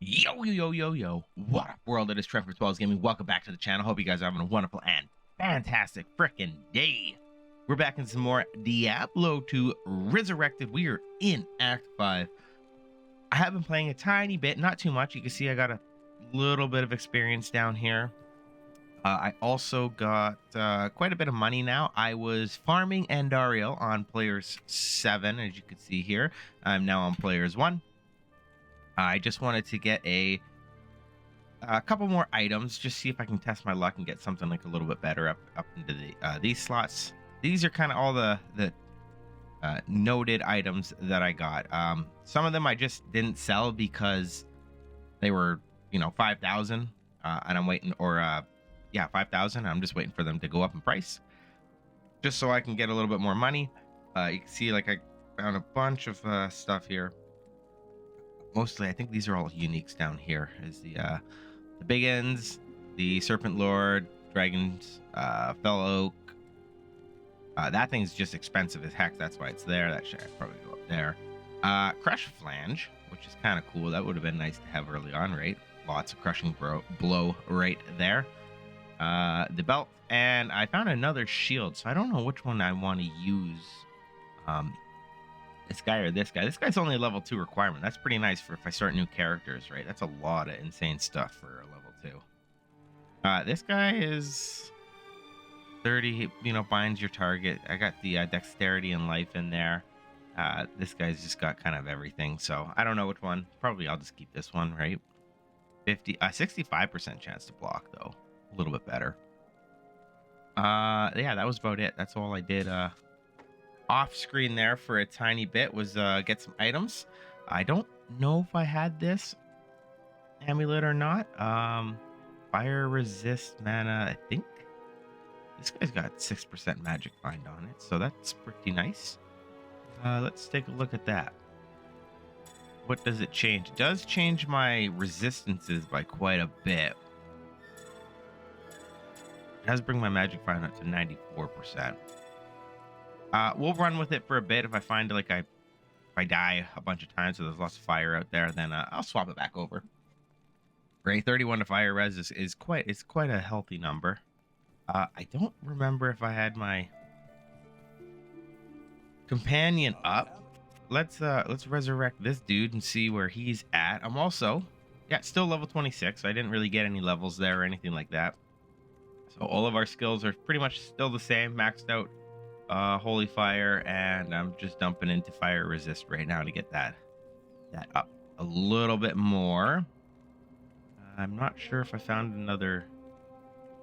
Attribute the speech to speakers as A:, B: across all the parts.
A: Yo. What up, world? It is Trent from TwelvesGaming. Welcome back to the channel. Hope you guys are having a wonderful and fantastic freaking day. We're back in some more Diablo 2 Resurrected. We are in Act 5. I have been playing a tiny bit, not too much. You can see I got a little bit of experience down here. I also got quite a bit of money now. I was farming Andariel on players 7, as you can see here. I'm now on players 1. I just wanted to get a couple more items, just see if I can test my luck and get something like a little bit better up into the these slots. These are kind of all the noted items that I got. Some of them I just didn't sell because they were 5,000, and I'm waiting, or 5,000. I'm just waiting for them to go up in price, just so I can get a little bit more money. You can see, like, I found a bunch of stuff here. Mostly, I think these are all uniques down here. Is the Big Ends, the Serpent Lord, Dragon's Fell Oak. That thing's just expensive as heck. That's why it's there. That should probably go up there. Crush Flange, which is kind of cool. That would have been nice to have early on, right? Lots of crushing blow right there. The belt, and I found another shield. So I don't know which one I want to use. This guy or this guy. This guy's only a level 2 requirement. That's pretty nice for if I start new characters, right? That's a lot of insane stuff for a level 2. This guy is 30, binds your target. I got the dexterity and life in there. This guy's just got kind of everything, so I don't know which one. Probably I'll just keep this one, right? 65% chance to block, though. A little bit better. Yeah, that was about it. That's all I did off screen there for a tiny bit, was get some items. I don't know if I had this amulet or not. Fire resist mana, I think. This guy's got 6% magic bind on it, so that's pretty nice. Let's take a look at that. What does it change? It does change my resistances by quite a bit. It does bring my magic bind up to 94%. We'll run with it for a bit. If I find if I die a bunch of times, so there's lots of fire out there, then I'll swap it back over. Right, 31 to fire res is quite a healthy number. I don't remember if I had my companion up. Let's resurrect this dude and see where he's at. I'm also still level 26. So I didn't really get any levels there or anything like that. So all of our skills are pretty much still the same, maxed out. Holy fire, and I'm just dumping into fire resist right now to get that up a little bit more. I'm not sure if I found another.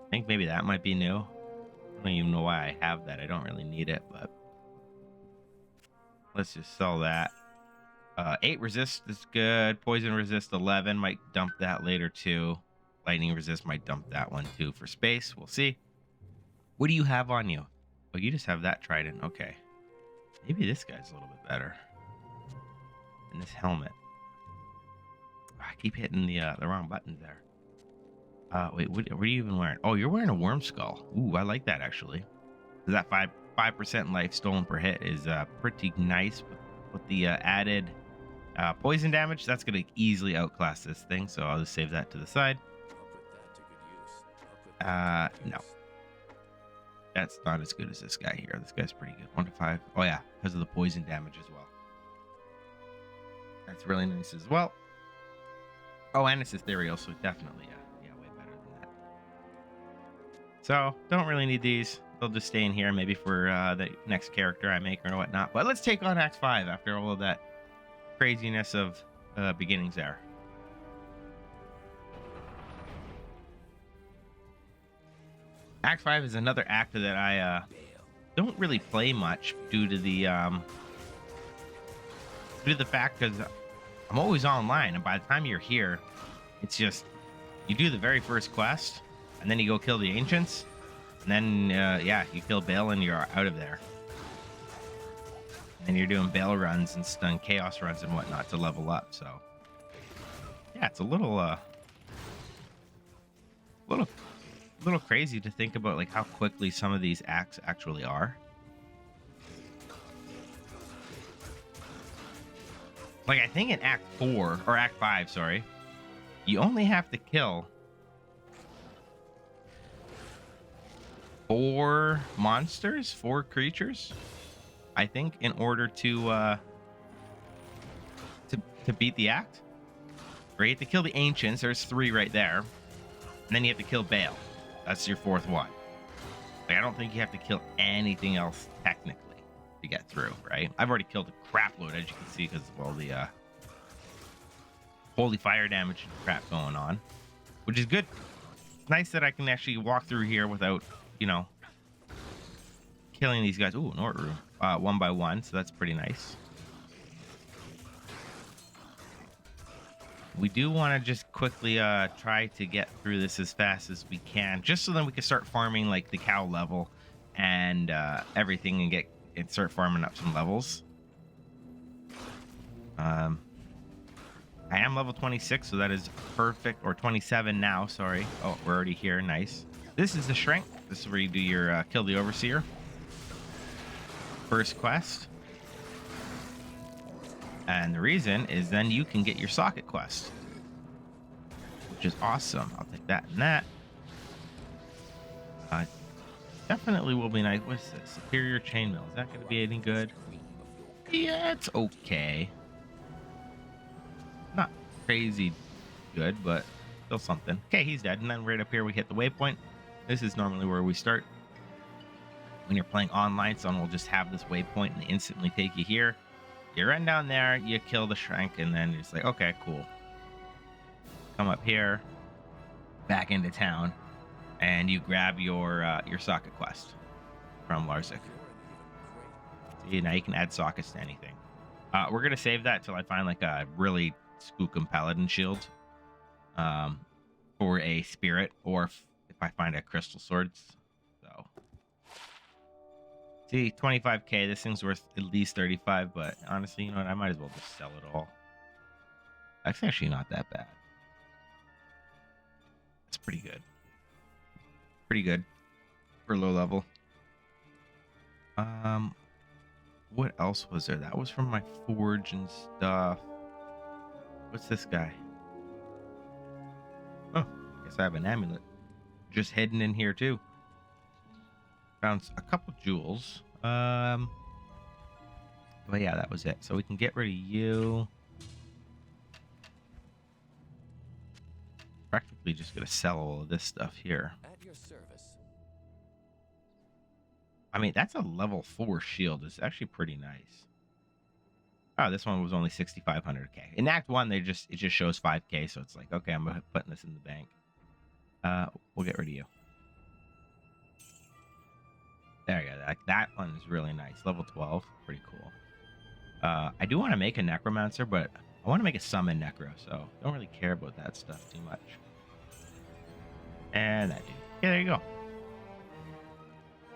A: I think maybe that might be new. I don't even know why I have that. I don't really need it, but let's just sell that. 8 resist is good. Poison resist 11, might dump that later too. Lightning resist might dump that one too for space. We'll see. What do you have on you? Oh, you just have that trident. Okay. Maybe this guy's a little bit better. And this helmet. I keep hitting the wrong buttons there. Wait, what are you even wearing? Oh, you're wearing a worm skull. Ooh, I like that, actually. That 5% life stolen per hit is pretty nice with the added poison damage. That's going to easily outclass this thing, so I'll just save that to the side. No. That's not as good as this guy here. This guy's pretty good. 1 to 5. Oh, yeah, because of the poison damage as well. That's really nice as well. Oh, and it's ethereal, so definitely, way better than that. So, don't really need these. They'll just stay in here, maybe for the next character I make or whatnot. But let's take on Act 5 after all of that craziness of beginnings there. Act 5 is another act that I don't really play much due to the fact because I'm always online, and by the time you're here, it's just you do the very first quest, and then you go kill the ancients, and then you kill Baal and you're out of there. And you're doing Baal runs and stun chaos runs and whatnot to level up. So yeah, it's a little crazy to think about, like, how quickly some of these acts actually are. Like, I think in Act 4 or Act 5, sorry, You only have to kill 4 monsters, 4 creatures, I think, in order to beat the act. Or you have to kill the ancients. There's 3 right there. And then you have to kill Baal. That's your 4th one. Like, I don't think you have to kill anything else technically to get through, right? I've already killed a crap load, as you can see, because of all the holy fire damage and crap going on, which is good. It's nice that I can actually walk through here without, you know, killing these guys. Ooh, Nort room. 1 by 1, so that's pretty nice. We do want to just quickly try to get through this as fast as we can, just so then we can start farming like the cow level and everything, and start farming up some levels. I am level 26, so that is perfect. Or 27 now, sorry. Oh, we're already here. Nice. This is the shrink. This is where you do your kill the overseer. First quest. And the reason is then you can get your socket quest, which is awesome. I'll take that and that. Definitely will be nice. What's this? Superior chainmail. Is that going to be any good? Yeah, it's okay. Not crazy good, but still something. Okay, he's dead. And then right up here we hit the waypoint. This is normally where we start. When you're playing online, someone will just have this waypoint and instantly take you here. You run down there, you kill the shrink, and then it's like, okay, cool. Come up here, back into town, and you grab your socket quest from Larzik. See, now you can add sockets to anything. We're gonna save that till I find like a really skookum paladin shield, for a spirit, or if I find a crystal sword. So. See, 25k, this thing's worth at least 35, but honestly, you know what, I might as well just sell it all. That's actually not that bad. It's pretty good. Pretty good for low level. What else was there? That was from my forge and stuff. What's this guy? Oh, I guess I have an amulet just hidden in here too. Found a couple jewels. But yeah, that was it. So we can get rid of you. Practically just gonna sell all of this stuff here.
B: At your service.
A: I mean, that's a level 4 shield. It's actually pretty nice. Oh, this one was only 6,500k. In Act 1, it just shows 5k, so it's like, okay, I'm putting this in the bank. We'll get rid of you. There you go. That one is really nice. Level 12. Pretty cool. I do want to make a necromancer, but I want to make a summon necro, so don't really care about that stuff too much. And that dude. Yeah, there you go.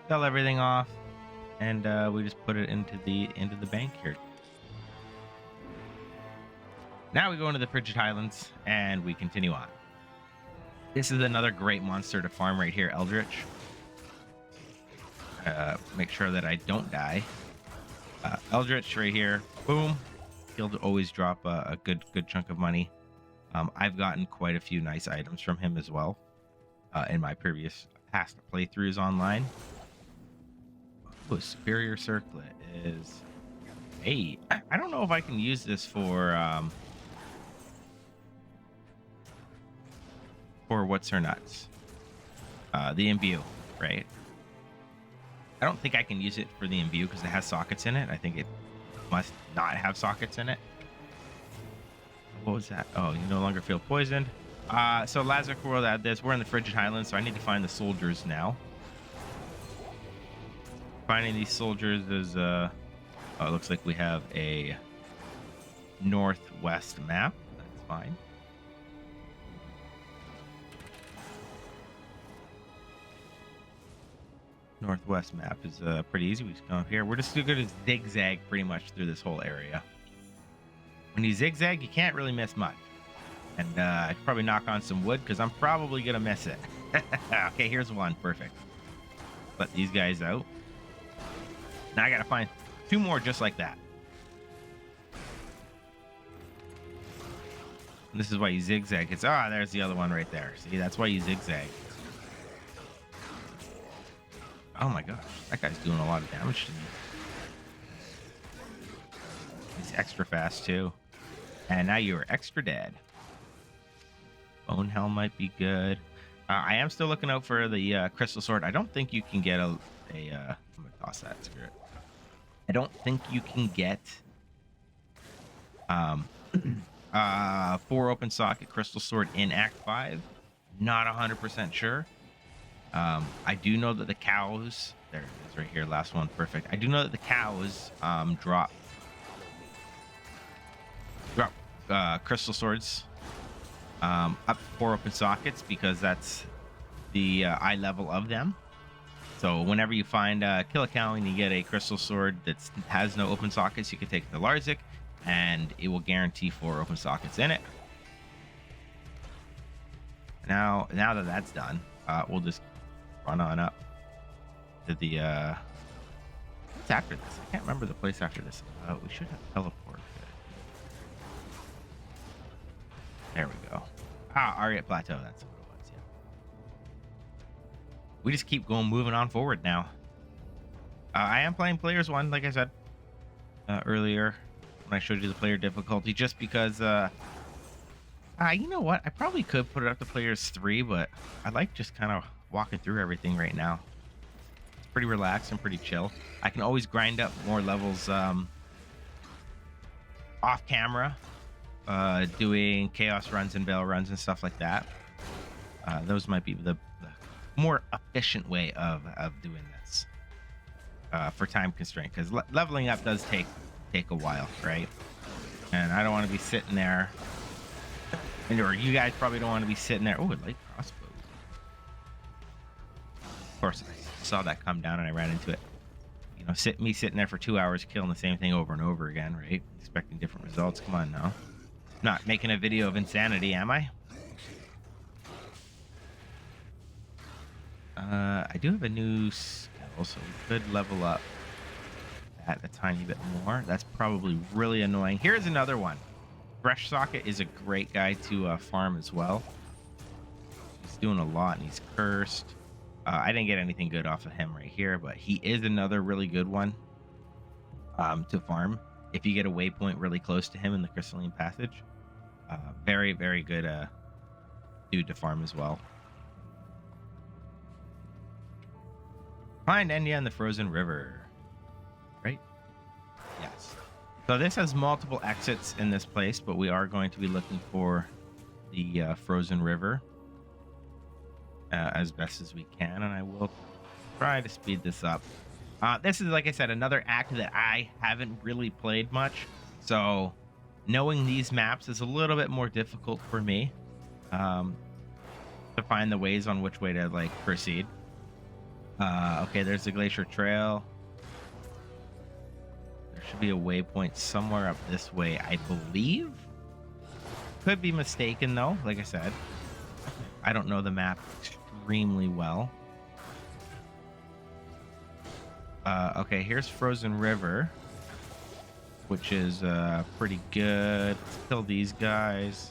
A: Sell everything off, and we just put it into the bank here. Now we go into the Frigid Highlands, and we continue on. This is another great monster to farm right here, Eldritch. Make sure that I don't die. Eldritch right here, boom. He'll always drop a good chunk of money. I've gotten quite a few nice items from him as well in my past playthroughs online. Oh, Superior Circlet is... Hey, I don't know if I can use this for what's her nuts? The imbue, right? I don't think I can use it for the imbue because it has sockets in it. I think it must not have sockets in it. What was that? Oh, you no longer feel poisoned. So Lazarus World add this. We're in the Frigid Highlands, so I need to find the soldiers now. Finding these soldiers is oh, it looks like we have a northwest map. That's fine. Northwest map is pretty easy. We just come up here. We're just going to zigzag pretty much through this whole area. When you zigzag, you can't really miss much. And I could probably knock on some wood because I'm probably going to miss it. Okay, here's one. Perfect. Let these guys out. Now I got to find 2 more just like that. This is why you zigzag. It's there's the other one right there. See, that's why you zigzag. Oh my gosh, that guy's doing a lot of damage to me. He's extra fast too. And now you're extra dead. Bone Helm might be good. I am still looking out for the crystal sword. I don't think you can get I'm gonna toss that. Screw it. I don't think you can get 4 open socket crystal sword in Act 5. Not 100% sure. I do know that the cows, there it is right here, last one, perfect. I do know that the cows drop crystal swords up 4 open sockets because that's the eye level of them. So whenever you find kill a cow and you get a crystal sword that has no open sockets, you can take it to Larzik and it will guarantee 4 open sockets in it. Now that that's done, we'll just run on up to the what's after this? I can't remember the place after this. We should have teleport. There we go. Ariat Plateau, that's what it was. Yeah, we just keep moving on forward now. I am playing players 1, like I said earlier when I showed you the player difficulty, just because you know what, I probably could put it up to players 3, but I like just kind of walking through everything right now. It's pretty relaxed and pretty chill. I can always grind up more levels off camera, doing chaos runs and veil runs and stuff like that. Those might be the more efficient way of doing this for time constraint, because leveling up does take a while, right? And I don't want to be sitting there, or you guys probably don't want to be sitting there. Oh, a light crossbow. Of course, I saw that come down and I ran into it. You know, sitting there for 2 hours killing the same thing over and over again, right? Expecting different results. Come on now. Not making a video of insanity, am I? I do have a new skill, so we could level up that a tiny bit more. That's probably really annoying. Here's another one. Fresh Socket is a great guy to farm as well. He's doing a lot and he's cursed. I didn't get anything good off of him right here, but he is another really good one to farm if you get a waypoint really close to him in the Crystalline Passage. Very, very good dude to farm as well. Find Enya in the Frozen River. Right? Yes. So this has multiple exits in this place, but we are going to be looking for the Frozen River as best as we can, and I will try to speed this up. This is, like I said, another act that I haven't really played much, so knowing these maps is a little bit more difficult for me to find the ways on which way to proceed. Okay, there's the Glacier Trail. There should be a waypoint somewhere up this way, I believe. Could be mistaken though, like I said. I don't know the map extremely well. Okay, here's Frozen River, which is pretty good. Let's kill these guys.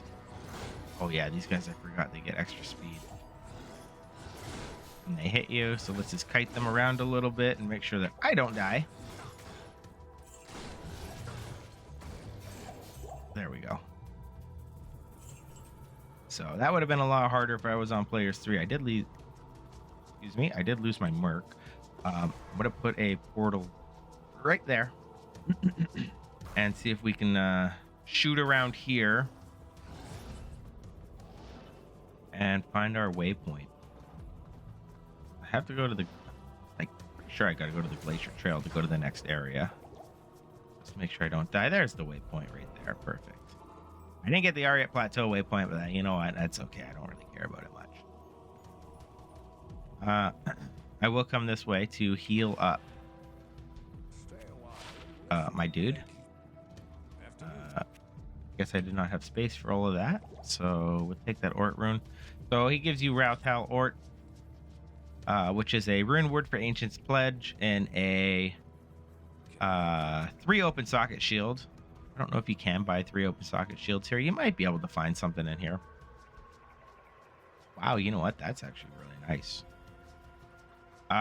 A: Oh yeah, these guys, I forgot they get extra speed. And they hit you, so let's just kite them around a little bit and make sure that I don't die. There we go. So that would have been a lot harder if I was on players 3. I did lose, I did lose my Merc. I'm gonna put a portal right there and see if we can shoot around here and find our waypoint. I have to go to the, pretty sure I gotta go to the Glacier Trail to go to the next area. Just make sure I don't die. There's the waypoint right there. Perfect. I didn't get the Ariat Plateau waypoint, but you know what? That's okay. I don't really care about it much. I will come this way to heal up my dude. Guess I did not have space for all of that, so we'll take that Ort rune. So he gives you Rauthal Ort, which is a rune word for Ancient's Pledge and a 3 open socket shield. I don't know if you can buy 3 open socket shields here. You might be able to find something in here. Wow, you know what? That's actually really nice.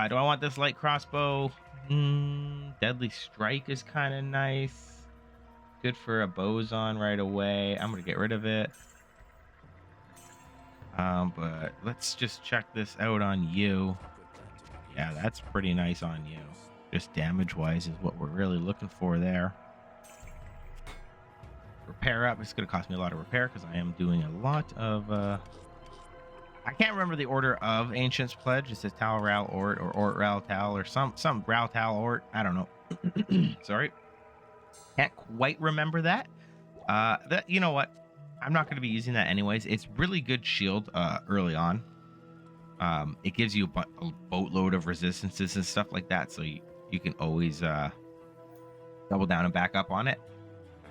A: Do I want this light crossbow? Deadly strike is kind of nice. Good for a boson right away. I'm gonna get rid of it. But let's just check this out on you. Yeah, that's pretty nice on you. Just damage wise is what we're really looking for there. Repair up. It's gonna cost me a lot of repair because I am doing a lot of I can't remember the order of Ancient's Pledge. It says Tal Ral Ort or Ort Ral Tal or some Ral Tal Ort. I don't know. Sorry. Can't quite remember that. That, you know what? I'm not going to be using that anyways. It's really good shield early on. It gives you a boatload of resistances and stuff like that, so you can always double down and back up on it.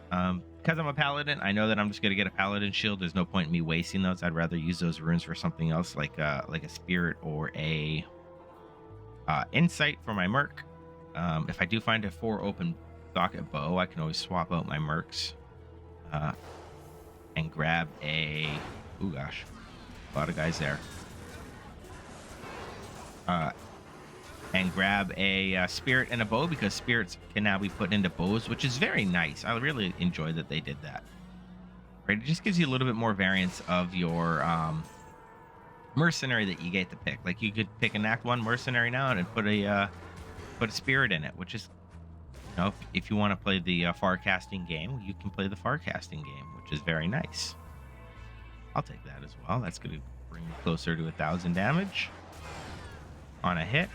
A: Because I'm a paladin, I know that I'm just going to get a paladin shield. There's no point in me wasting those. I'd rather use those runes for something else, like a spirit or a insight for my merc. If I do find a 4 open socket bow, I can always swap out my mercs and grab a... Oh gosh, a lot of guys there. And grab a spirit and a bow, because spirits can now be put into bows, which is very nice. I really enjoy that they did that. Right, it just gives you a little bit more variance of your mercenary that you get to pick. Like, you could pick an Act 1 mercenary now and put a spirit in it, which is, you know, if you want to play the far casting game, you can play the far casting game, which is very nice. I'll take that as well. That's going to bring me closer to 1,000 damage on a hit,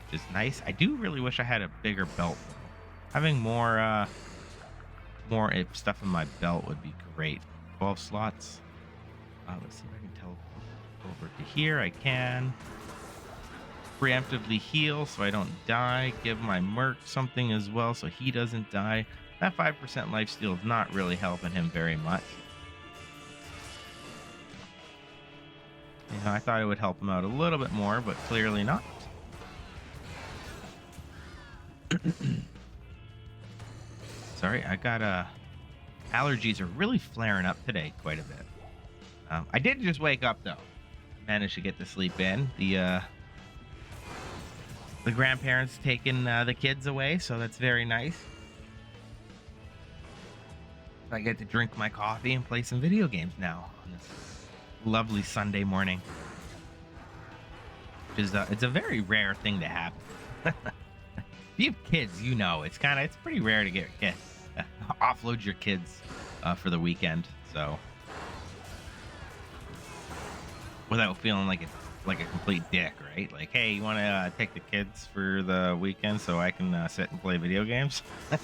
A: which is nice. I do really wish I had a bigger belt though. Having more stuff in my belt would be great. 12 slots. Let's see if I can teleport over to here. I can preemptively heal so I don't die. Give my merc something as well so he doesn't die. That 5% lifesteal is not really helping him very much. You know, I thought it would help him out a little bit more, but clearly not. Sorry, I got allergies are really flaring up today quite a bit. I did just wake up though. Managed to get to sleep in. The grandparents taking the kids away, so that's very nice. I get to drink my coffee and play some video games now on this lovely Sunday morning. Which is it's a very rare thing to happen. If you have kids, you know it's pretty rare to get offload your kids for the weekend, so without feeling like a complete dick, right? Like, hey, you want to take the kids for the weekend so I can sit and play video games? I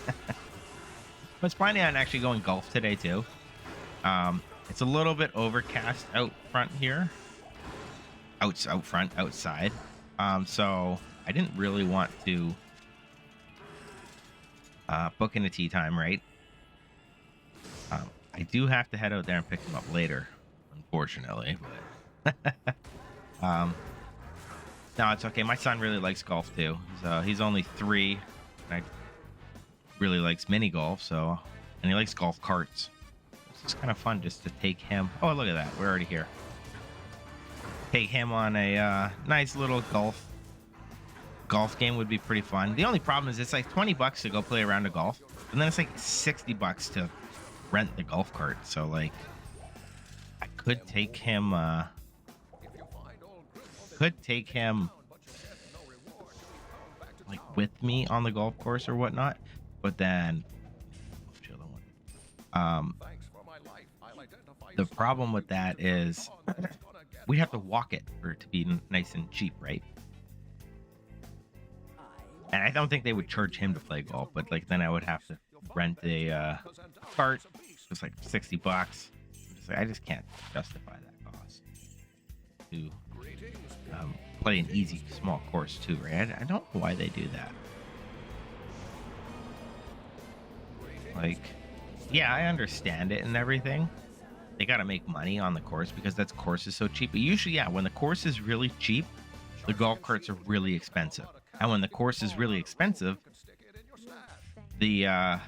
A: was planning on actually going golf today too. It's a little bit overcast out front here, outside. So I didn't really want to book in a tea time, right? I do have to head out there and pick them up later, unfortunately. But no, it's okay. My son really likes golf too. He's only 3, and really likes mini golf. And he likes golf carts. It's kind of fun just to take him. Oh, look at that! We're already here. Take him on a nice little golf game would be pretty fun. The only problem is it's like $20 to go play a round of golf, and then it's like $60 to rent the golf cart. So like, I could take him like with me on the golf course or whatnot, but then the problem with that is we have to walk it for it to be nice and cheap, right? And I don't think they would charge him to play golf, but like then I would have to rent a cart. It's like $60. I just can't justify that cost to play an easy small course too, right? I don't know why they do that. Like, yeah, I understand it and everything. They got to make money on the course because that course is so cheap. But usually, yeah, when the course is really cheap, the golf carts are really expensive. And when the course is really expensive, the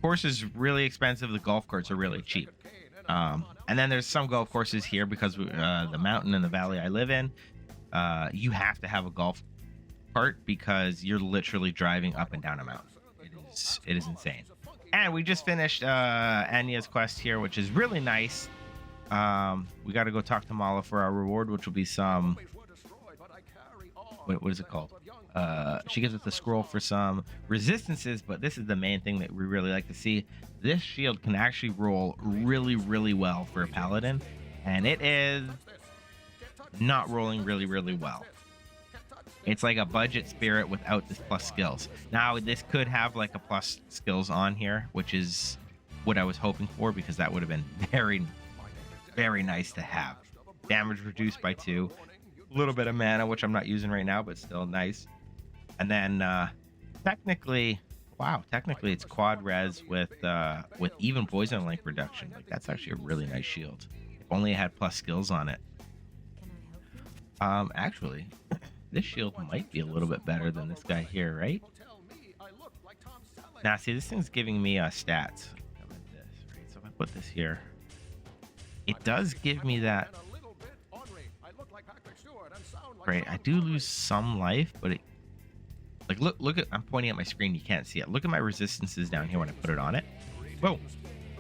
A: course is really expensive. The golf carts are really cheap. And then there's some golf courses here because the mountain and the valley I live in, you have to have a golf cart because you're literally driving up and down a mountain. It is insane. And we just finished Anya's quest here, which is really nice. We got to go talk to Mala for our reward, which will be some. What is it called? She gives us a scroll for some resistances, but this is the main thing that we really like to see. This shield can actually roll really, really well for a paladin, and it is not rolling really, really well. It's like a budget spirit without this plus skills. Now, this could have like a plus skills on here, which is what I was hoping for, because that would have been very, very nice to have. Damage reduced by 2. A little bit of mana, which I'm not using right now, but still nice. And then technically it's quad res with even poison link reduction. Like, that's actually a really nice shield. If only it had plus skills on it. Actually, this shield might be a little bit better than this guy here, right? Now, see, this thing's giving me stats. So if I put this here, it does give me that. Right, I do lose some life, but it, like, look at, I'm pointing at my screen, you can't see it. Look at my resistances down here when I put it on it. Whoa,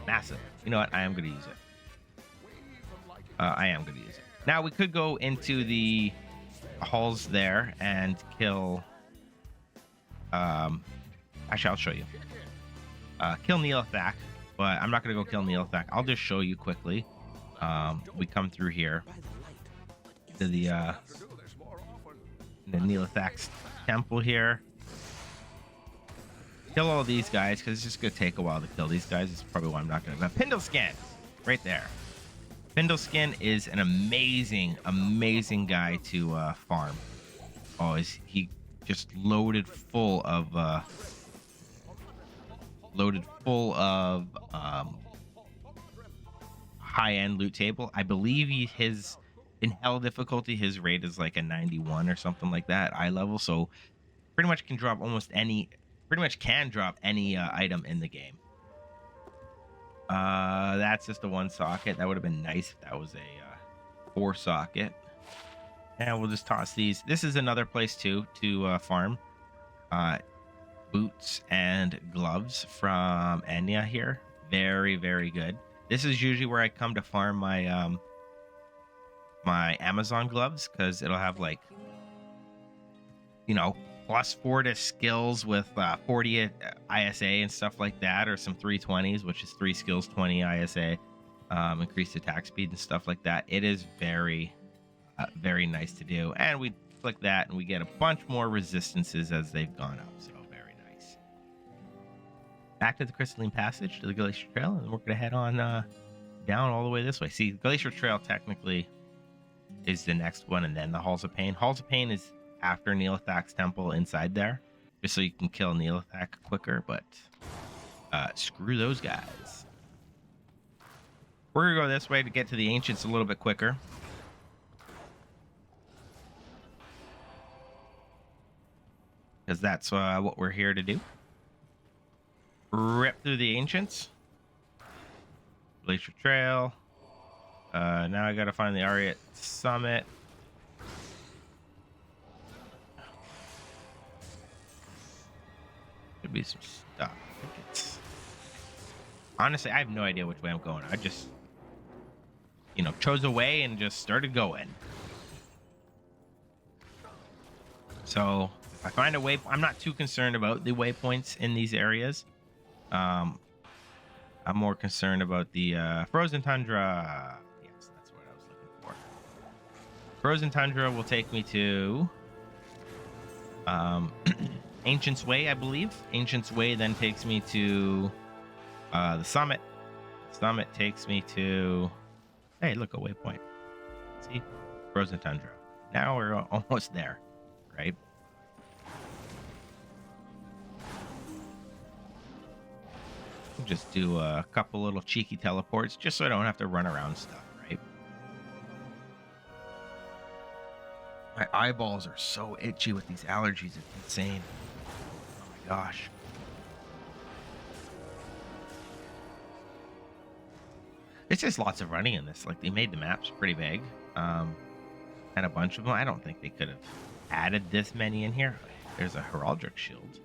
A: massive. You know what? I am going to use it. I am going to use it. Now, we could go into the halls there and kill. Actually, I'll show you. Kill Neelathak, but I'm not going to go kill Neelathak. I'll just show you quickly. We come through here to the Neelathak's temple here. Kill all these guys because it's just going to take a while to kill these guys. It's probably why I'm not going to. But Pindleskin, right there. Pindleskin is an amazing, amazing guy to farm. Oh, he just loaded full of high-end loot table. I believe his in hell difficulty, his rate is like a 91 or something like that, eye level. So pretty much can drop any item in the game. That's just a 1 socket. That would have been nice if that was a 4 socket. And we'll just toss these. This is another place too to farm boots and gloves from Anya here. Very, very good. This is usually where I come to farm my my Amazon gloves, because it'll have, like, you know, +4 to skills with 40 ISA and stuff like that, or some 320s, which is 3 skills, 20 ISA, increased attack speed and stuff like that. It is very, very nice to do. And we click that and we get a bunch more resistances as they've gone up. So very nice. Back to the Crystalline Passage, to the Glacier Trail, and we're going to head on down all the way this way. See, Glacier Trail technically is the next one, and then the Halls of Pain. Halls of Pain is after Neelathak's temple inside there, just so you can kill Neelathak quicker, but screw those guys. We're gonna go this way to get to the Ancients a little bit quicker. Because that's what we're here to do. Rip through the Ancients. Glacier Trail. Now I gotta find the Ariat Summit. Could be some stuff. Honestly, I have no idea which way I'm going. I just, you know, chose a way and just started going. So if I find a way, I'm not too concerned about the waypoints in these areas. I'm more concerned about the frozen tundra. Yes, that's what I was looking for. Frozen tundra will take me to Ancient's Way, I believe. Ancient's Way then takes me to the summit. Summit takes me to, hey, look, a waypoint. See? Frozen tundra. Now we're almost there, right? Just do a couple little cheeky teleports just so I don't have to run around stuff, right? My eyeballs are so itchy with these allergies. It's insane. Oh my gosh. It's just lots of running in this. Like, they made the maps pretty big, and a bunch of them. I don't think they could have added this many in here. There's a heraldic shield.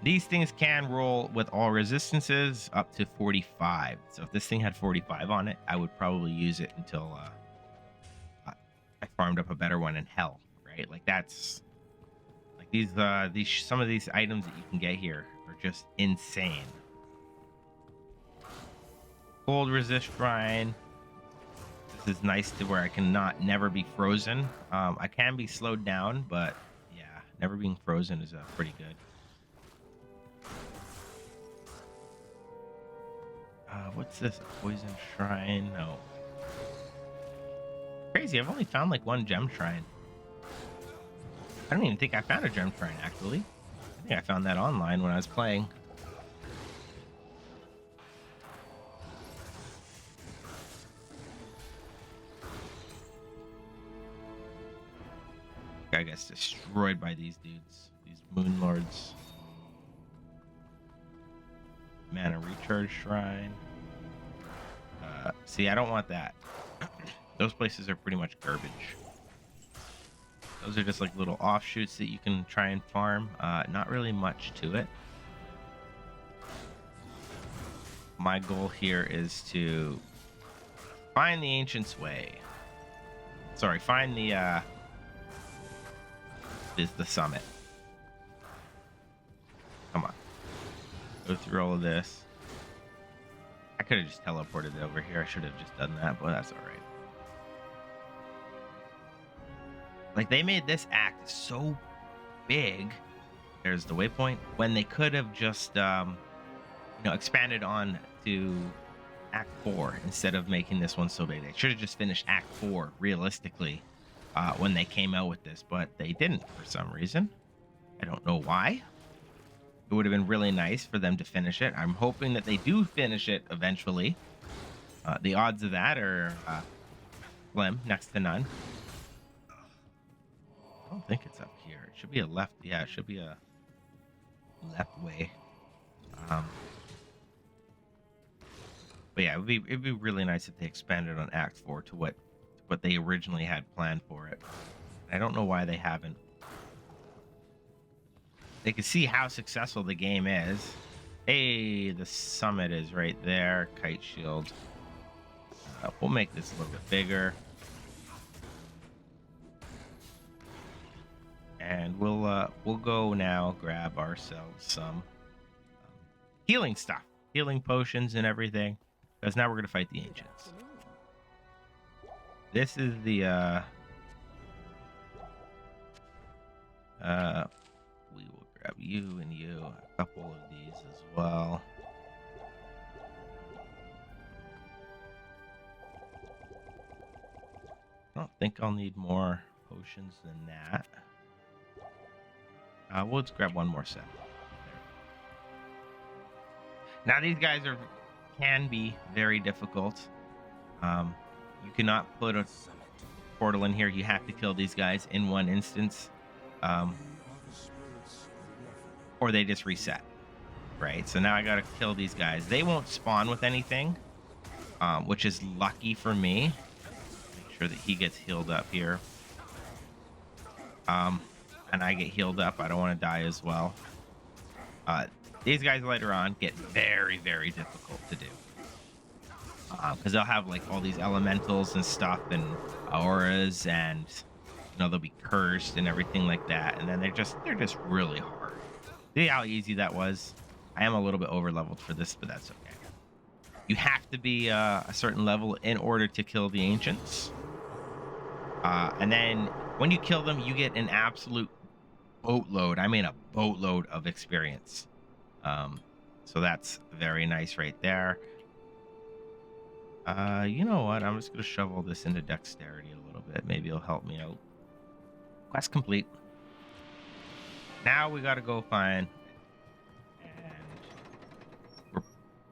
A: These things can roll with all resistances up to 45. So if this thing had 45 on it, I would probably use it until I farmed up a better one in hell, right? Like, that's like these some of these items that you can get here are just insane. Cold resist shrine. This is nice to where I can never be frozen. I can be slowed down, but yeah, never being frozen is pretty good. What's this? A poison shrine? No. Crazy, I've only found like one gem shrine. I don't even think I found a gem shrine, actually. I think I found that online when I was playing. Guy gets destroyed by these dudes, these moon lords. Mana recharge shrine. See, I don't want that. Those places are pretty much garbage. Those are just like little offshoots that you can try and farm. Not really much to it. My goal here is to find the Ancient's Way. Sorry, find the summit. Come on. Go through all of this. I could have just teleported it over here. I should have just done that, but that's all right. Like, they made this act so big. There's the waypoint. When they could have just, expanded on to Act 4 instead of making this one so big. They should have just finished Act 4 realistically when they came out with this, but they didn't for some reason. I don't know why. It would have been really nice for them to finish it. I'm hoping that they do finish it eventually. The odds of that are slim, next to none. I don't think it's up here. It should be a left. Yeah, it should be a left way. But yeah, it'd be really nice if they expanded on Act 4 to what they originally had planned for it. I don't know why they haven't. They can see how successful the game is. Hey, the summit is right there. Kite shield. We'll make this a little bit bigger. And we'll go now grab ourselves some healing stuff. Healing potions and everything. Because now we're going to fight the Ancients. This is the we will grab you and you, a couple of these as well. I don't think I'll need more potions than that. We'll just grab one more set. Now these guys can be very difficult. You cannot put a portal in here. You have to kill these guys in one instance. Or they just reset, right? So now I gotta kill these guys. They won't spawn with anything, which is lucky for me. Make sure that he gets healed up here. And I get healed up. I don't want to die as well. These guys later on get very, very difficult to do. Because they'll have like all these elementals and stuff and auras, and they'll be cursed and everything like that. And then they're just really hard. See how easy that was? I am a little bit over leveled for this, but that's okay. You have to be a certain level in order to kill the Ancients. And then when you kill them, you get an absolute boatload. I mean, a boatload of experience. So that's very nice right there. You know what? I'm just going to shovel this into dexterity a little bit. Maybe it'll help me out. Quest complete. Now we got to go find... And we're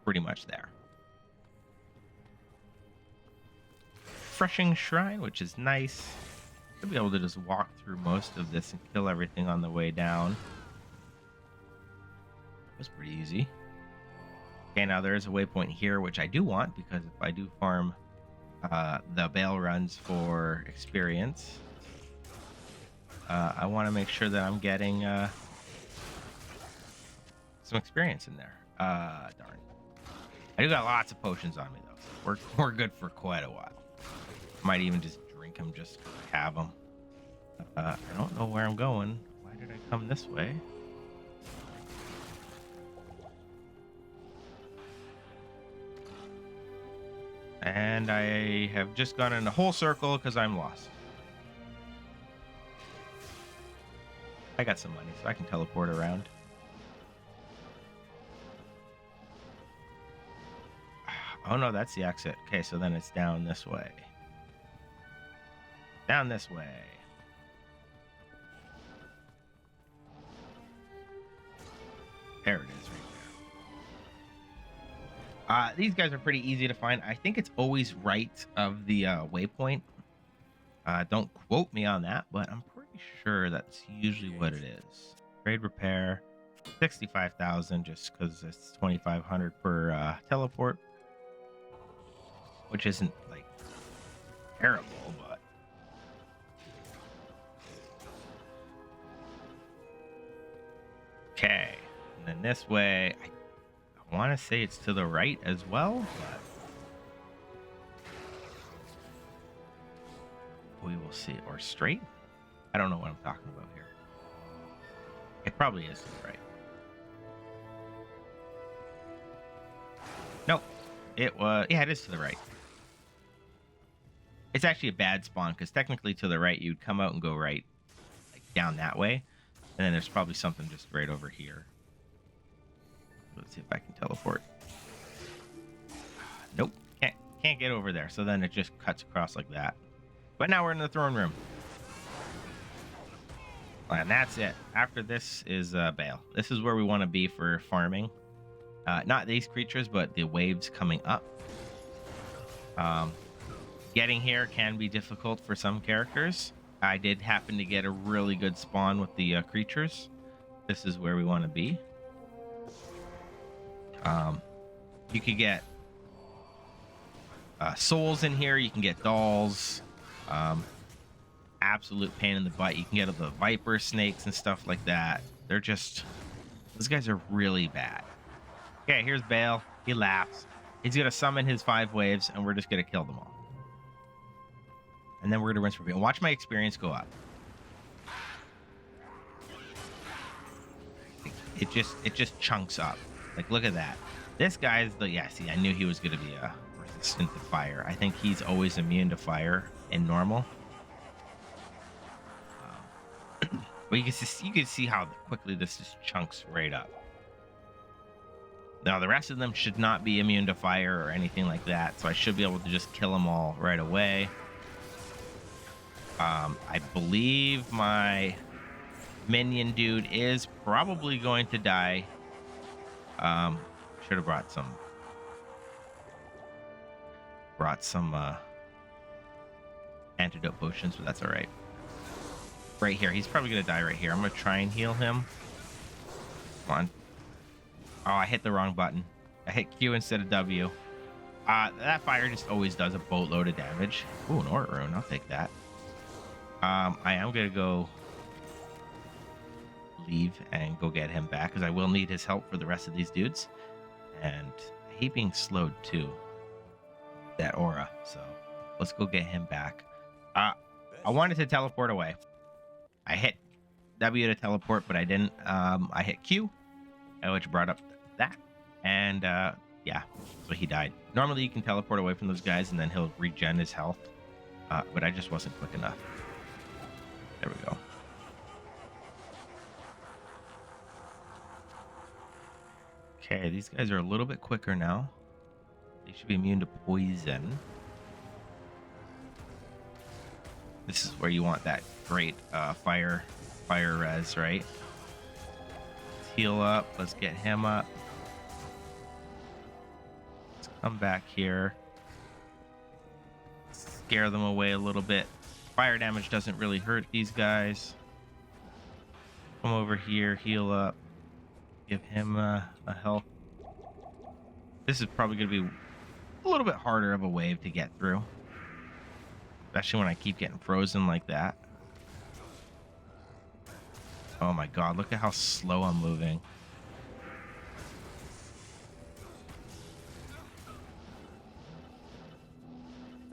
A: pretty much there. Refreshing shrine, which is nice. I'll be able to just walk through most of this and kill everything on the way down. That's pretty easy. Okay, now there is a waypoint here, which I do want, because if I do farm the bail runs for experience, I want to make sure that I'm getting some experience in there. Darn. I do got lots of potions on me, though, so we're good for quite a while. Might even just drink them just to have them. I don't know where I'm going. Why did I come this way? And I have just gone in a whole circle because I'm lost. I got some money, so I can teleport around. Oh no, that's the exit. Okay, so then it's down this way. Down this way. There it is right there. These guys are pretty easy to find. I think it's always right of the waypoint. Don't quote me on that, but I'm pretty sure that's usually what it is. Trade repair, 65,000 just because it's 2,500 per teleport, which isn't like terrible, but okay. And then this way, I want to say it's to the right as well, but we will see. Or straight? I don't know what I'm talking about here. It probably is to the right. Nope. It was, yeah, it is to the right. It's actually a bad spawn because technically to the right, you'd come out and go right, like down that way. And then there's probably something just right over here. Let's see if I can teleport. Nope. Can't get over there. So then it just cuts across like that. But now we're in the throne room. And that's it. After this is Bale. This is where we want to be for farming. Not these creatures, but the waves coming up. Getting here can be difficult for some characters. I did happen to get a really good spawn with the creatures. This is where we want to be. You could get souls in here. You can get dolls. Absolute pain in the butt. You can get the viper snakes and stuff like that. They're just, those guys are really bad. Okay, here's Bale. He laughs. He's gonna summon his 5 waves, and we're just gonna kill them all. And then we're gonna rinse repeat. And watch my experience go up. It just chunks up. Like, look at that. This guy's the, yeah, see, I knew he was gonna be resistant to fire. I think he's always immune to fire in normal. But you can see how quickly this just chunks right up. Now the rest of them should not be immune to fire or anything like that, so I should be able to just kill them all right away. I believe my minion dude is probably going to die. Should have brought some antidote potions, but that's all right. Right here, he's probably gonna die right here. I'm gonna try and heal him. Come on. Oh, I hit the wrong button. I hit Q instead of W. That fire just always does a boatload of damage. Ooh, an Aura Rune, I'll take that. I am gonna go leave and go get him back because I will need his help for the rest of these dudes. And I hate being slowed too. That aura, so let's go get him back. I wanted to teleport away. I hit W to teleport, but I didn't. I hit Q, which brought up that, and yeah, so he died. Normally you can teleport away from those guys and then he'll regen his health, but I just wasn't quick enough. There we go. Okay, these guys are a little bit quicker now. They should be immune to poison. This is where you want that great fire res, right? Let's heal up. Let's get him up. Let's come back here. Scare them away a little bit. Fire damage doesn't really hurt these guys. Come over here, heal up. Give him a health. This is probably going to be a little bit harder of a wave to get through. Especially when I keep getting frozen like that. Oh my god, look at how slow I'm moving.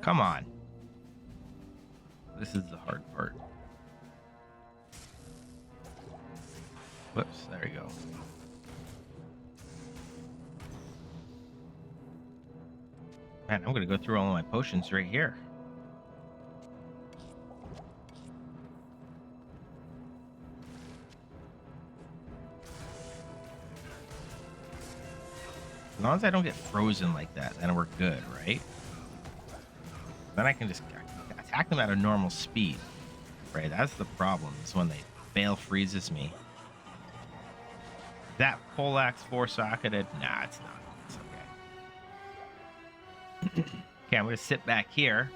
A: Come on. This is the hard part. Whoops, there we go. Man, I'm gonna go through all of my potions right here. As long as I don't get frozen like that, then we're good, right? Then I can just attack them at a normal speed. Right, that's the problem, is when they fail freezes me. That poleaxe four-socketed? Nah, it's not. It's okay. Okay, I'm gonna sit back here.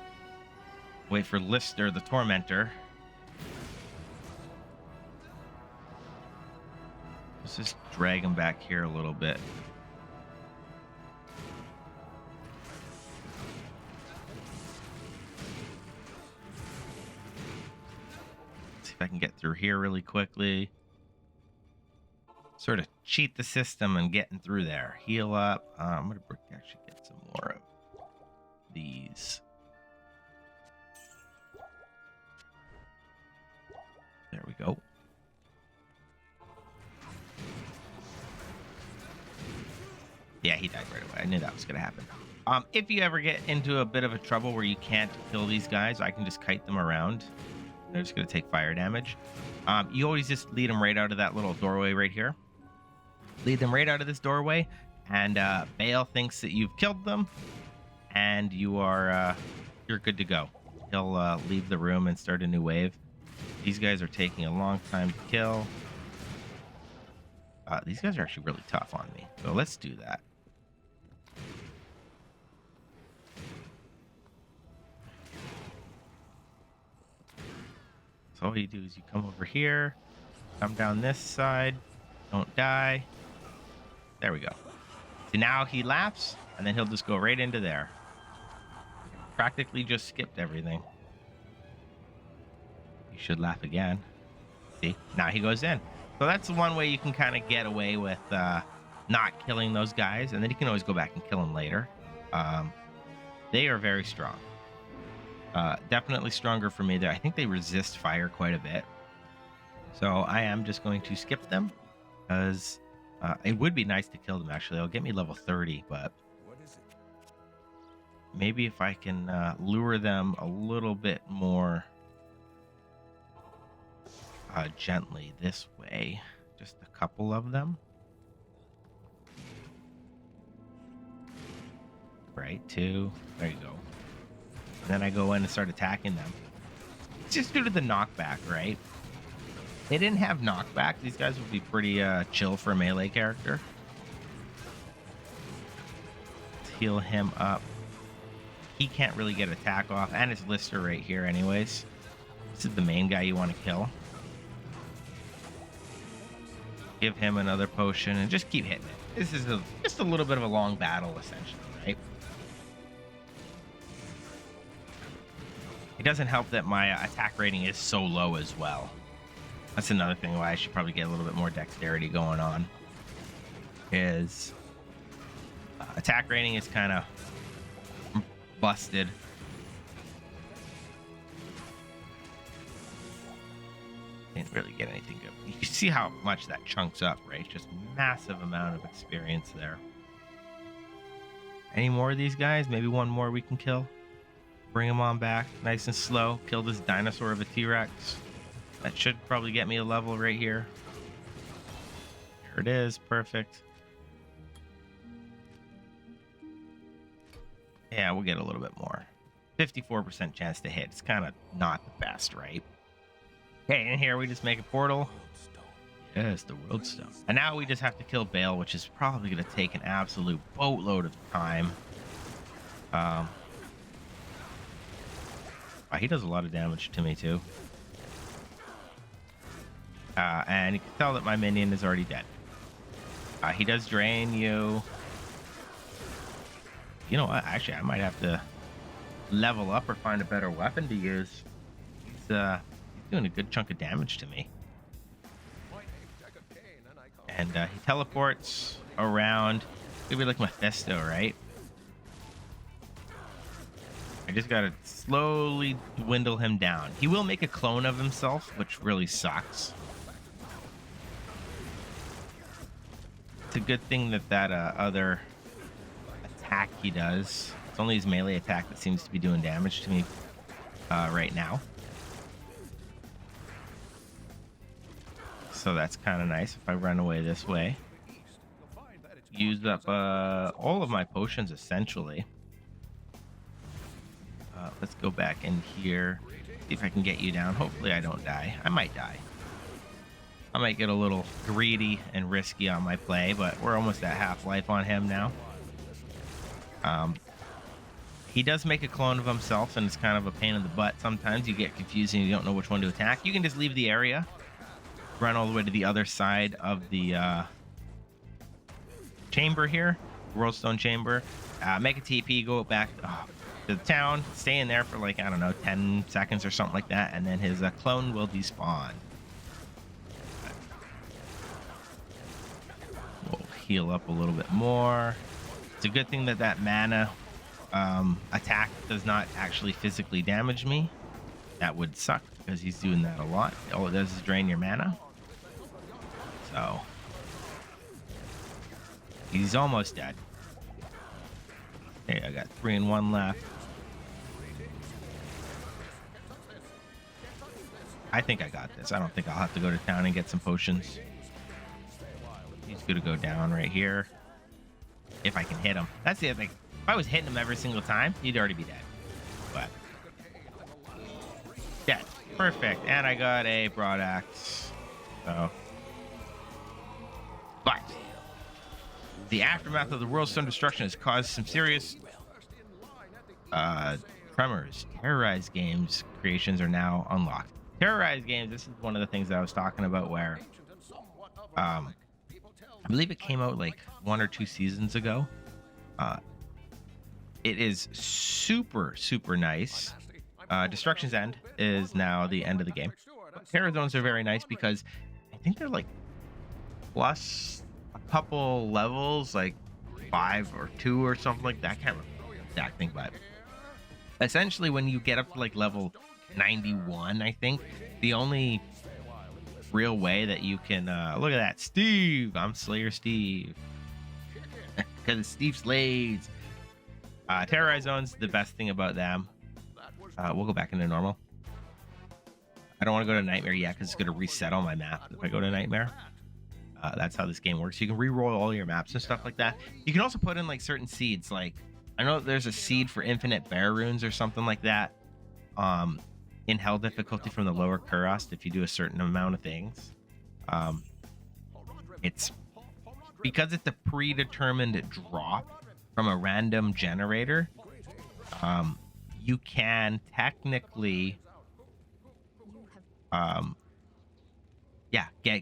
A: Wait for Lister, the Tormentor. Let's just drag him back here a little bit. See if I can get through here really quickly. Sort of cheat the system and getting through there. Heal up. I'm gonna actually get some more of these. There we go. Yeah, he died right away. I knew that was gonna happen. If you ever get into a bit of a trouble where you can't kill these guys, I can just kite them around. They're just gonna take fire damage. You always just lead them right out of that little doorway right here. Lead them right out of this doorway, and Bale thinks that you've killed them, and you're good to go. He'll leave the room and start a new wave. These guys are taking a long time to kill. These guys are actually really tough on me, so let's do that. So all you do is you come over here, come down this side, don't die. There we go. So now he laughs, and then he'll just go right into there. Practically just skipped everything. He should laugh again. See? Now he goes in. So that's the one way you can kind of get away with not killing those guys, and then you can always go back and kill them later. They are very strong. Definitely stronger for me there. I think they resist fire quite a bit. So I am just going to skip them, because it would be nice to kill them, actually. It'll get me level 30, but maybe if I can lure them a little bit more gently this way. Just a couple of them. Right, 2. There you go. And then I go in and start attacking them. It's just due to the knockback, right? They didn't have knockback. These guys would be pretty chill for a melee character. Let's heal him up. He can't really get attack off, and it's Lister right here anyways. This is the main guy you want to kill. Give him another potion and just keep hitting it. This is just a little bit of a long battle, essentially, right? It doesn't help that my attack rating is so low as well. That's another thing why I should probably get a little bit more dexterity going on. Is attack rating is kind of busted. Didn't really get anything good. You can see how much that chunks up, right? Just massive amount of experience there. Any more of these guys? Maybe one more we can kill. Bring him on back, nice and slow. Kill this dinosaur of a T-Rex. That should probably get me a level right here. There it is, perfect. Yeah, we'll get a little bit more. 54% chance to hit. It's kind of not the best, right? Okay, in here we just make a portal. Yes, the world stone. And now we just have to kill Bale, which is probably going to take an absolute boatload of time. He does a lot of damage to me too. And you can tell that my minion is already dead. He does drain you. You know what? Actually, I might have to level up or find a better weapon to use. He's doing a good chunk of damage to me. And he teleports around. Maybe like Mephisto, right? I just gotta slowly dwindle him down. He will make a clone of himself, which really sucks. It's a good thing that other attack he does. It's only his melee attack that seems to be doing damage to me right now. So that's kind of nice if I run away this way. Used up all of my potions essentially. Let's go back in here. See if I can get you down. Hopefully I don't die. I might die. I might get a little greedy and risky on my play, but we're almost at half life on him now. He does make a clone of himself, and it's kind of a pain in the butt. Sometimes you get confused and you don't know which one to attack. You can just leave the area, run all the way to the other side of the chamber here, Worldstone Chamber, make a TP, go back to the town, stay in there for like, I don't know, 10 seconds or something like that, and then his clone will despawn. We'll heal up a little bit more. It's a good thing that that mana attack does not actually physically damage me. That would suck because he's doing that a lot. All it does is drain your mana. So he's almost dead. Okay, I got 3 and 1 left. I think I got this. I don't think I'll have to go to town and get some potions. He's gonna go down right here. If I can hit him. That's the other thing. If I was hitting him every single time, he'd already be dead. But dead. Perfect. And I got a broad axe. So, but the aftermath of the Worldstone destruction has caused some serious tremors. Terrorized Games creations are now unlocked. Terrorized Games, this is one of the things that I was talking about where I believe it came out like 1 or 2 seasons ago. It is super, super nice. Destruction's End is now the end of the game. Terror Zones are very nice because I think they're like plus a couple levels, like 5 or 2 or something like that. I can't remember the exact thing, but essentially when you get up to like level 91, I think the only real way that you can look at that, Steve, I'm Slayer Steve because it's Steve Slades. Terrorized Zones, the best thing about them, we'll go back into normal. I don't want to go to Nightmare yet because it's going to reset all my map if I go to Nightmare. That's how this game works. You can re-roll all your maps and stuff like that. You can also put in like certain seeds, like I know there's a seed for infinite bear runes or something like that in hell difficulty from the lower Kurast if you do a certain amount of things. It's because it's a predetermined drop from a random generator. You can technically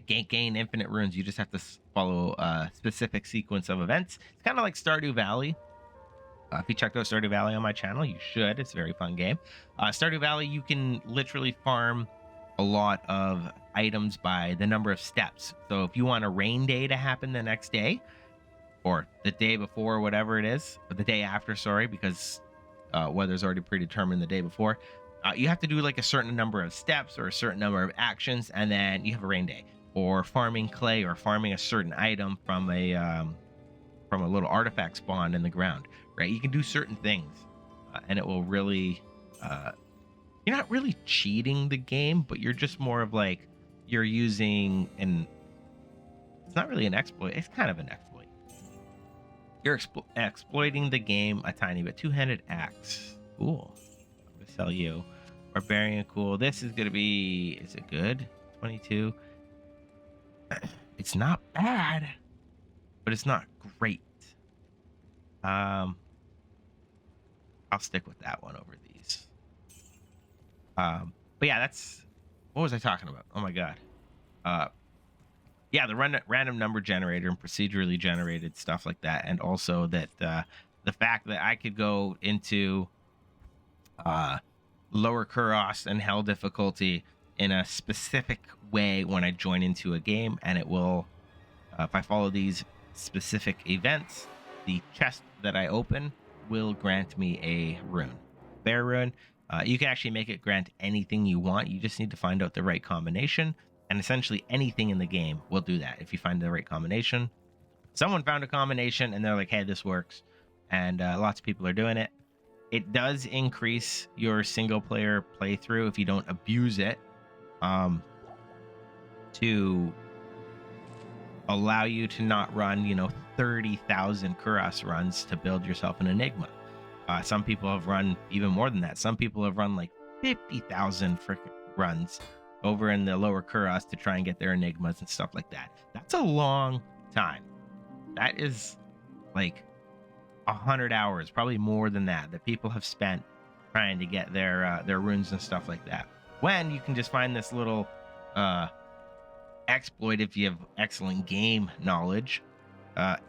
A: gain infinite runes. You just have to follow a specific sequence of events. It's kind of like Stardew Valley. If you checked out Stardew Valley on my channel, you should. It's a very fun game. Stardew Valley, you can literally farm a lot of items by the number of steps. So if you want a rain day to happen the next day, or the day before, whatever it is, or the day after, sorry, because weather's already predetermined the day before, you have to do like a certain number of steps or a certain number of actions, and then you have a rain day. Or farming clay or farming a certain item from a little artifact spawn in the ground, right? You can do certain things, and it will really you're not really cheating the game, but you're just more of like you're using it's not really an exploit, it's kind of an exploit. You're exploiting the game a tiny bit. Two-handed axe, cool. I'm gonna sell you. Barbarian, cool. This is gonna be, is it good? 22. It's not bad, but it's not great. I'll stick with that one over these. But yeah, that's, what was I talking about? Oh my god. Yeah, the random number generator and procedurally generated stuff like that, and also that the fact that I could go into lower Kuros and hell difficulty in a specific way when I join into a game, and it will, if I follow these specific events, the chest that I open will grant me a rune, bear rune. You can actually make it grant anything you want. You just need to find out the right combination, and essentially anything in the game will do that if you find the right combination. Someone found a combination and they're like, hey, this works, and lots of people are doing it. It does increase your single player playthrough if you don't abuse it, to allow you to not run 30,000 Kuros runs to build yourself an Enigma. Some people have run even more than that. Some people have run like 50,000 freaking runs over in the lower Kuros to try and get their Enigmas and stuff like that. That's a long time. That is like 100 hours, probably more than that people have spent trying to get their runes and stuff like that. When you can just find this little exploit if you have excellent game knowledge,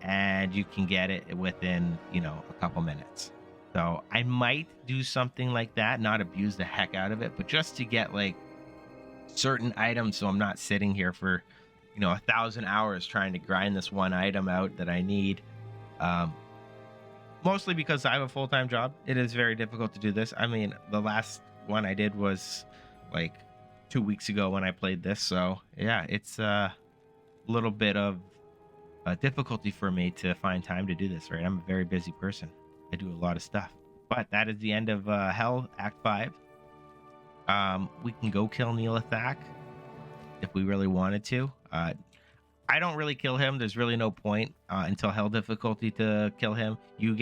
A: and you can get it within a couple minutes. So I might do something like that, not abuse the heck out of it, but just to get like certain items, so I'm not sitting here for 1,000 hours trying to grind this one item out that I need. Mostly because I have a full-time job. It is very difficult to do this. I mean, the last one I did was like 2 weeks ago when I played this. So yeah, it's a little bit of a difficulty for me to find time to do this, right? I'm a very busy person. I do a lot of stuff. But that is the end of Hell, Act 5. We can go kill Neelathak if we really wanted to. I don't really kill him. There's really no point until hell difficulty to kill him. You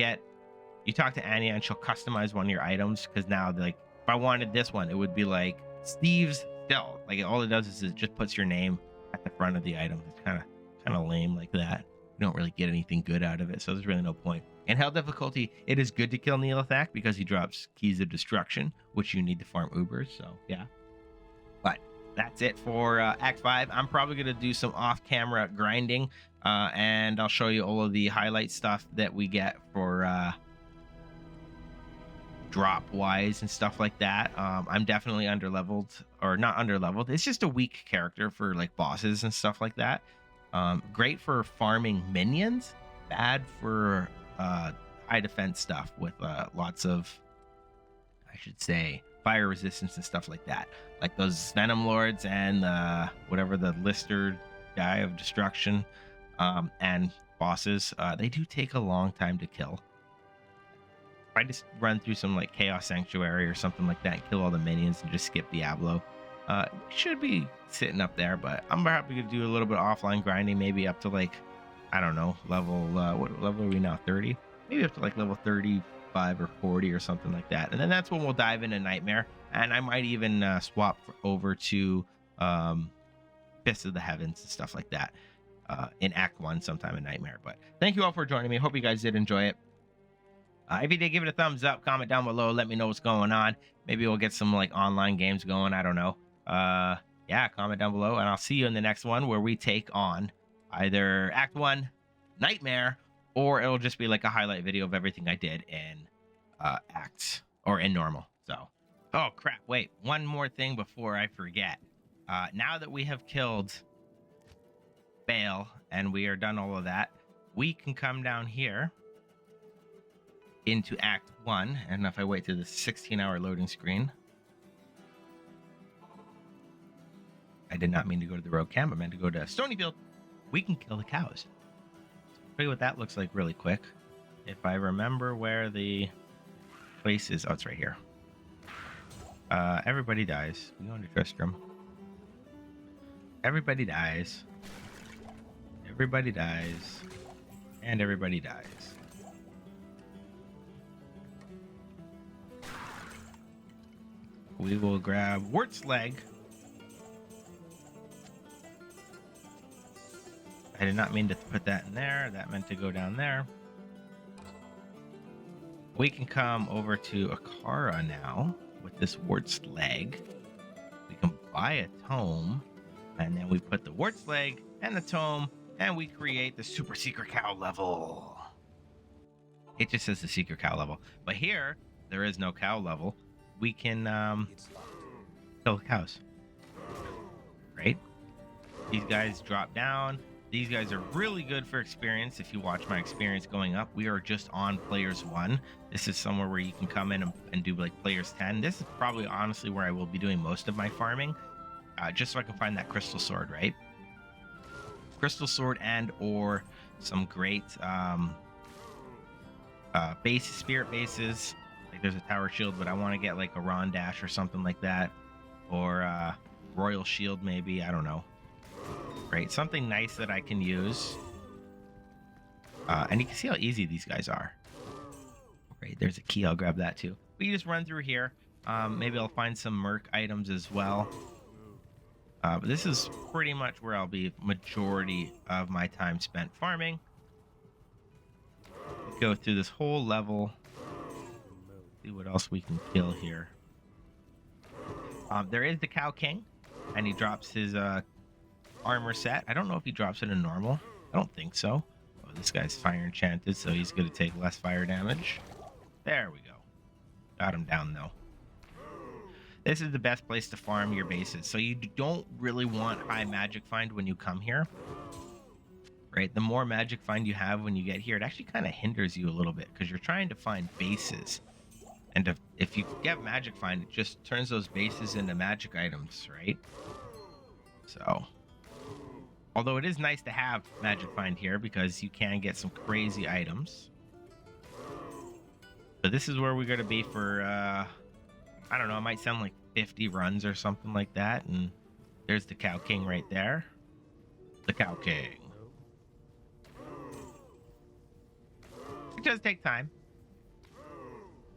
A: talk to Anya and she'll customize one of your items, because now, like, if I wanted this one, it would be like Steve's still. Like, all it does is it just puts your name at the front of the item. It's kind of lame like that. You don't really get anything good out of it, so there's really no point. In hell difficulty, it is good to kill Neelathak because he drops keys of destruction, which you need to farm Ubers. So yeah, but that's it for Act 5. I'm probably going to do some off-camera grinding, and I'll show you all of the highlight stuff that we get for drop-wise and stuff like that. I'm definitely underleveled, or not underleveled. It's just a weak character for like bosses and stuff like that. Great for farming minions, bad for high defense stuff with lots of, I should say, fire resistance and stuff like that, like those Venom Lords and whatever the Lister guy of destruction, and bosses. They do take a long time to kill. If I just run through some like Chaos Sanctuary or something like that and kill all the minions and just skip Diablo, should be sitting up there. But I'm probably gonna do a little bit of offline grinding, maybe up to like, I don't know, level what level are we now? 30? Maybe up to like level 35 or 40 or something like that. And then that's when we'll dive into Nightmare. And I might even swap over to Fist of the Heavens and stuff like that in Act 1 sometime in Nightmare. But thank you all for joining me. Hope you guys did enjoy it. If you did, give it a thumbs up, comment down below, let me know what's going on. Maybe we'll get some like online games going. I don't know. Yeah, comment down below, and I'll see you in the next one where we take on either Act 1, Nightmare, or it'll just be like a highlight video of everything I did in Acts or in normal. So, oh crap, wait, one more thing before I forget. Now that we have killed Baal and we are done all of that, we can come down here into Act 1, and if I wait to the 16-hour loading screen, I did not mean to go to the road camp, I meant to go to Stonyfield. We can kill the cows. Show you what that looks like really quick. If I remember where the place is, oh, it's right here. Everybody dies. We go into Tristram. Everybody dies. Everybody dies. And everybody dies. We will grab Wart's leg. I did not mean to put that in there. That meant to go down there. We can come over to Akara now with this Wart's leg. We can buy a tome, and then we put the Wart's leg and the tome, and we create the super secret cow level. It just says the secret cow level. But here, there is no cow level. We can kill cows, right? These guys drop down. These guys are really good for experience. If you watch my experience going up, we are just on players 1. This is somewhere where you can come in and do like players 10. This is probably honestly where I will be doing most of my farming, just so I can find that crystal sword, right? Crystal sword and or some great spirit bases. Like there's a tower shield, but I want to get like a Ron Dash or something like that, or royal shield maybe. I don't know. Right, something nice that I can use. And you can see how easy these guys are. Right, there's a key. I'll grab that too. We just run through here. Maybe I'll find some merc items as well. But this is pretty much where I'll be majority of my time spent farming. Go through this whole level. See what else we can kill here. There is the Cow King, and he drops his armor set. I don't know if he drops it in normal. I don't think so. Oh, this guy's fire enchanted, so he's going to take less fire damage. There we go. Got him down, though. This is the best place to farm your bases. So you don't really want high magic find when you come here. Right? The more magic find you have when you get here, it actually kind of hinders you a little bit because you're trying to find bases. And if you get magic find, it just turns those bases into magic items, right? So, although it is nice to have magic find here because you can get some crazy items. But this is where we're going to be for, I don't know, it might sound like 50 runs or something like that. And there's the Cow King right there. The Cow King. It does take time.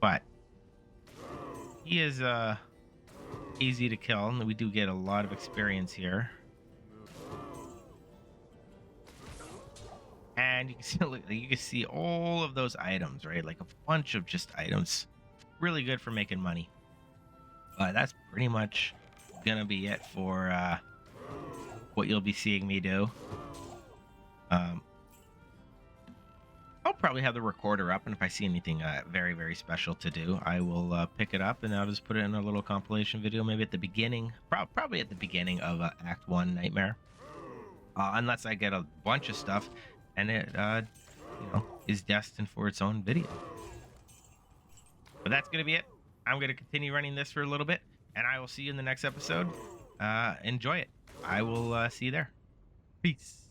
A: But he is easy to kill, and we do get a lot of experience here. And you can see all of those items, right? Like a bunch of just items. Really good for making money. But that's pretty much gonna be it for what you'll be seeing me do. I'll probably have the recorder up, and if I see anything very, very special to do, I will pick it up, and I'll just put it in a little compilation video, maybe at the beginning, probably at the beginning of Act 1 Nightmare. Unless I get a bunch of stuff, and it, is destined for its own video. But that's going to be it. I'm going to continue running this for a little bit, and I will see you in the next episode. Enjoy it. I will see you there. Peace.